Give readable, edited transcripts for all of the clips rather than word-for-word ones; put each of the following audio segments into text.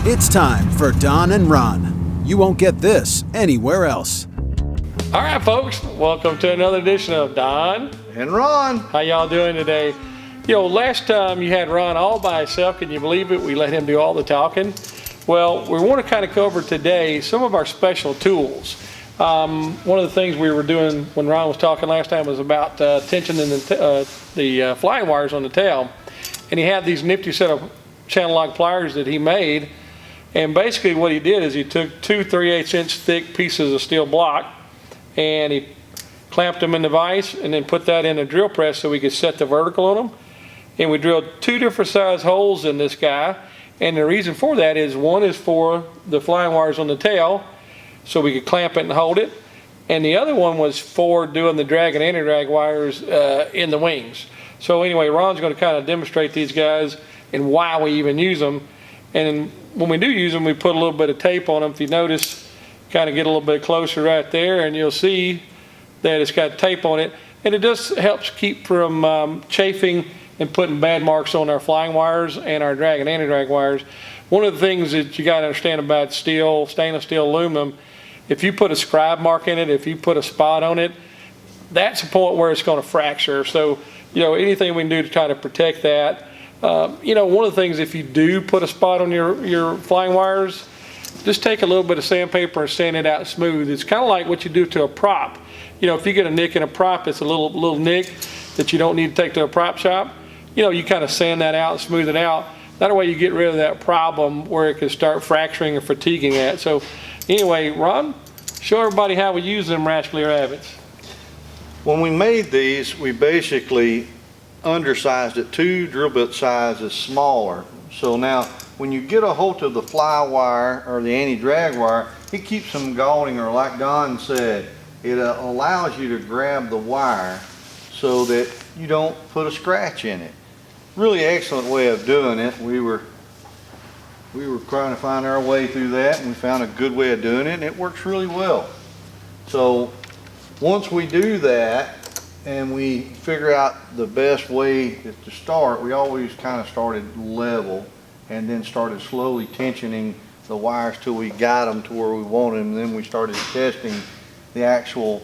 It's time for Don and Ron. You won't get this anywhere else. All right, folks, welcome to another edition of Don and Ron. How y'all doing today? You know, last time you had Ron all by himself. Can you believe it? We let him do all the talking. Well, we want to kind of cover today some of our special tools. One of the things we were doing when Ron was talking last time was about tensioning the flying wires on the tail. And he had these nifty set of channel lock pliers that he made. And basically what he did is he took two 3/8 inch thick pieces of steel block and he clamped them in the vise and then put that in a drill press so we could set the vertical on them. And we drilled two different size holes in this guy. And the reason for that is one is for the flying wires on the tail so we could clamp it and hold it. And the other one was for doing the drag and anti-drag wires in the wings. So anyway, Ron's going to kind of demonstrate these guys and why we even use them. And when we do use them, we put a little bit of tape on them. If you notice, kind of get a little bit closer right there, and you'll see that it's got tape on it. And it just helps keep from chafing and putting bad marks on our flying wires and our drag and anti-drag wires. One of the things that you got to understand about steel, stainless steel aluminum, if you put a scribe mark in it, if you put a spot on it, that's a point where it's going to fracture. So, you know, anything we can do to try to protect that. You know, one of the things, if you do put a spot on your flying wires, just take a little bit of sandpaper and sand it out smooth. It's kind of like what you do to a prop. You know, if you get a nick in a prop, it's a little nick that you don't need to take to a prop shop. You know, you kind of sand that out and smooth it out. That way you get rid of that problem where it can start fracturing or fatiguing that. So anyway, Ron, show everybody how we use them rascally rabbits. When we made these, we basically undersized it 2 drill bit sizes smaller. So now when you get a hold of the fly wire or the anti-drag wire, it keeps them galling, or like Don said, it allows you to grab the wire so that you don't put a scratch in it. Really excellent way of doing it. We were trying to find our way through that, and we found a good way of doing it, and it works really well. So once we do that and we figure out the best way to start, we always kind of started level and then started slowly tensioning the wires till we got them to where we wanted them. And then we started testing the actual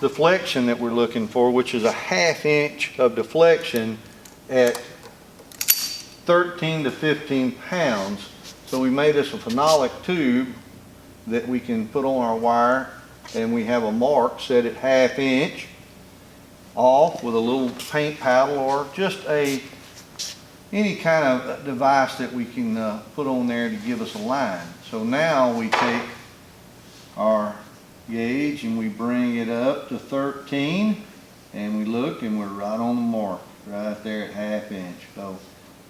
deflection that we're looking for, which is a 1/2 inch of deflection at 13 to 15 pounds. So we made us a phenolic tube that we can put on our wire, and we have a mark set at 1/2 inch off with a little paint paddle or just any kind of device that we can put on there to give us a line. So now we take our gauge and we bring it up to 13, and we look and we're right on the mark, right there at 1/2 inch. So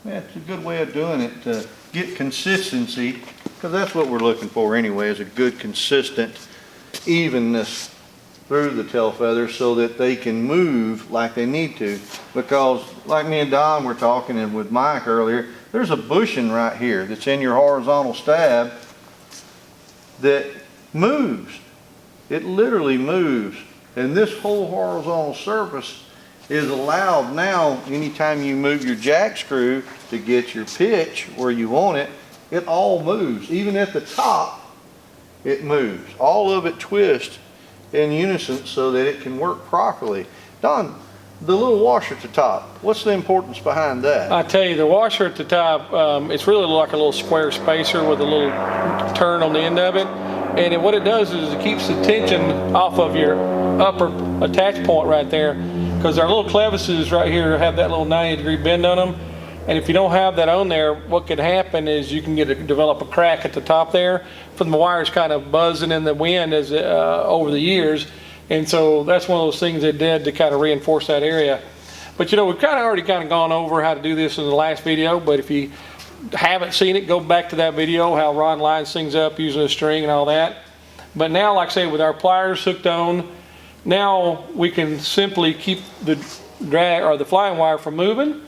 that's a good way of doing it to get consistency, because that's what we're looking for anyway, is a good consistent evenness through the tail feathers so that they can move like they need to. Because like me and Don were talking, and with Mike earlier, there's a bushing right here that's in your horizontal stab that moves. It literally moves, and this whole horizontal surface is allowed now. Anytime you move your jack screw to get your pitch where you want it, it all moves. Even at the top, it moves. All of it twists in unison so that it can work properly. Don, the little washer at the top, what's the importance behind that? I tell you, the washer at the top, it's really like a little square spacer with a little turn on the end of it. And what it does is it keeps the tension off of your upper attach point right there, because our little clevises right here have that little 90-degree bend on them. And if you don't have that on there, what could happen is you can develop a crack at the top there from the wires kind of buzzing in the wind as over the years. And so that's one of those things they did to kind of reinforce that area. But you know, we've already gone over how to do this in the last video, but if you haven't seen it, go back to that video, how Ron lines things up using a string and all that. But now, like I say, with our pliers hooked on, now we can simply keep the drag or the flying wire from moving.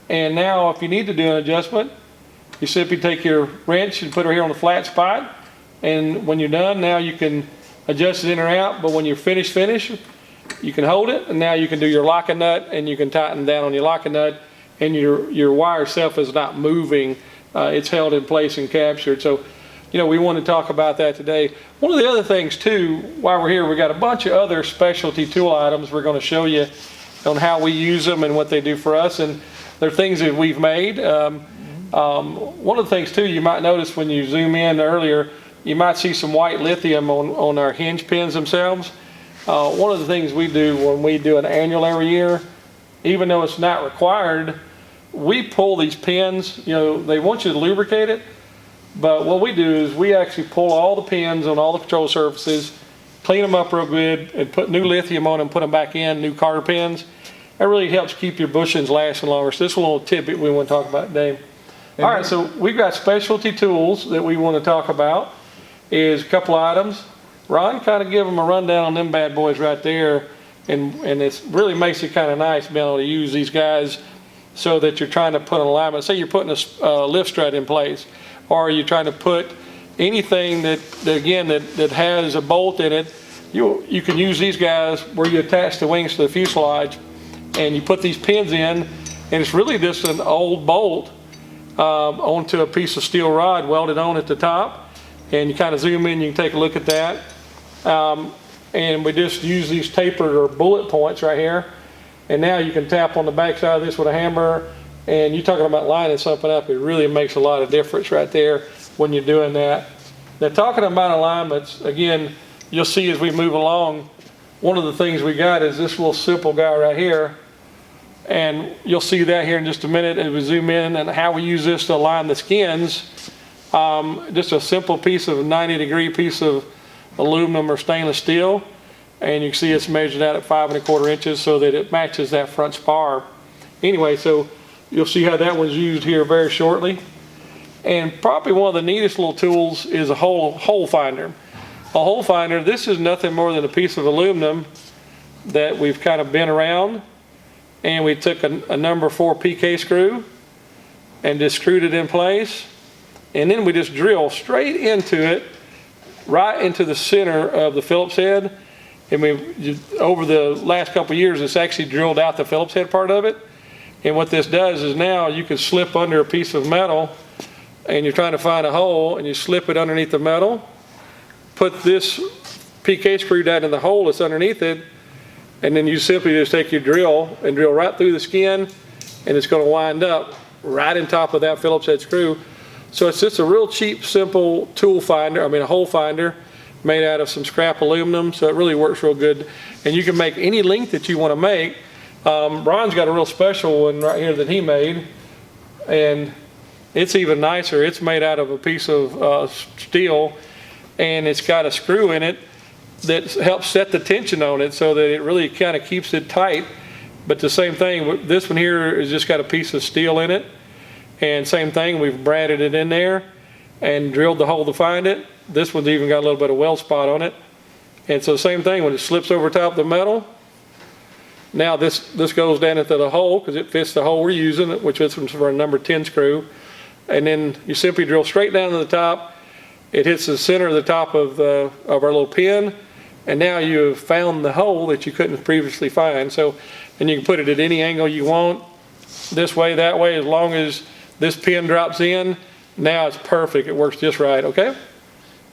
And now if you need to do an adjustment, you simply take your wrench and put it here on the flat spot, and when you're done, now you can adjust it in or out. But when you're finished, you can hold it, and now you can do your locking nut, and you can tighten down on your locking nut, and your wire itself is not moving it's held in place and captured. So, we want to talk about that today. One of the other things too, while we're here, we got a bunch of other specialty tool items we're going to show you on how we use them and what they do for us, and they're things that we've made. One of the things too, you might notice when you zoom in earlier, you might see some white lithium on our hinge pins themselves. One of the things we do when we do an annual every year, even though it's not required, we pull these pins. They want you to lubricate it, but what we do is we actually pull all the pins on all the control surfaces, clean them up real good, and put new lithium on them, put them back in, new carter pins. That really helps keep your bushings lasting longer. So this is a little tidbit we want to talk about today. All right, so we've got specialty tools that we want to talk about. Is a couple items. Ron, kind of give them a rundown on them bad boys right there, and it really makes it kind of nice being able to use these guys so that you're trying to put an alignment. Say you're putting a lift strut in place, or you're trying to put anything that has a bolt in it. You can use these guys where you attach the wings to the fuselage, and you put these pins in, and it's really just an old bolt onto a piece of steel rod welded on at the top. And you kind of zoom in, you can take a look at that. And we just use these tapered or bullet points right here. And now you can tap on the back side of this with a hammer, and you're talking about lining something up. It really makes a lot of difference right there when you're doing that. Now, talking about alignments, again, you'll see as we move along, one of the things we got is this little simple guy right here. And you'll see that here in just a minute as we zoom in, and how we use this to align the skins. Just a simple piece of 90-degree piece of aluminum or stainless steel, and you can see it's measured out at 5 1/4 inches so that it matches that front spar. Anyway, so you'll see how that one's used here very shortly. And probably one of the neatest little tools is a hole finder. A hole finder, this is nothing more than a piece of aluminum that we've kind of bent around, and we took a number 4 PK screw and just screwed it in place. And then we just drill straight into it, right into the center of the Phillips head. And over the last couple of years, it's actually drilled out the Phillips head part of it. And what this does is now you can slip under a piece of metal, and you're trying to find a hole, and you slip it underneath the metal, put this PK screw down in the hole that's underneath it, and then you simply just take your drill and drill right through the skin, and it's going to wind up right in top of that Phillips head screw. So it's just a real cheap, simple tool finder, a hole finder made out of some scrap aluminum, so it really works real good. And you can make any length that you want to make. Ron's got a real special one right here that he made, and it's even nicer. It's made out of a piece of steel, and it's got a screw in it that helps set the tension on it so that it really kind of keeps it tight. But the same thing, this one here has just got a piece of steel in it. And same thing, we've braided it in there and drilled the hole to find it. This one's even got a little bit of weld spot on it. And so same thing, when it slips over top of the metal, now this goes down into the hole because it fits the hole we're using, which is for a number 10 screw. And then you simply drill straight down to the top. It hits the center of the top of our little pin. And now you've found the hole that you couldn't previously find. So, and you can put it at any angle you want, this way, that way, as long as this pin drops in. Now it's perfect. It works just right, okay?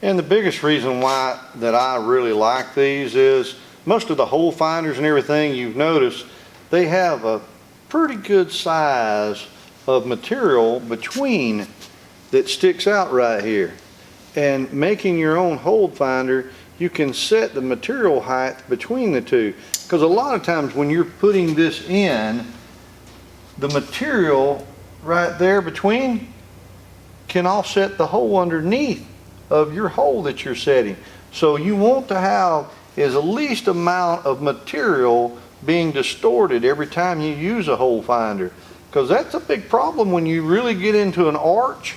And the biggest reason why that I really like these is most of the hole finders and everything you've noticed, they have a pretty good size of material between that sticks out right here. And making your own hole finder, you can set the material height between the two. Because a lot of times when you're putting this in, the material right there between can offset the hole underneath of your hole that you're setting. So you want to have is the least amount of material being distorted every time you use a hole finder, because that's a big problem when you really get into an arch.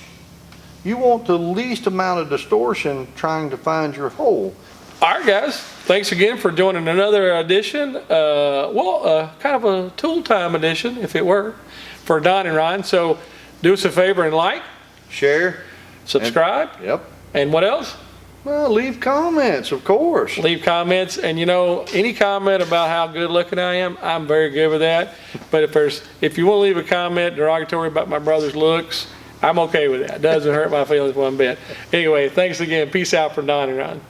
You want the least amount of distortion trying to find your hole. All right, guys, thanks again for joining another edition, kind of a tool time edition, if it were, for Don and Ron. So do us a favor and like, share, subscribe. Yep. And what else? Well, leave comments, of course. Leave comments, and any comment about how good looking I am, I'm very good with that. But if you want to leave a comment derogatory about my brother's looks, I'm okay with that. Doesn't hurt my feelings one bit. Anyway, thanks again. Peace out from Don and Ron.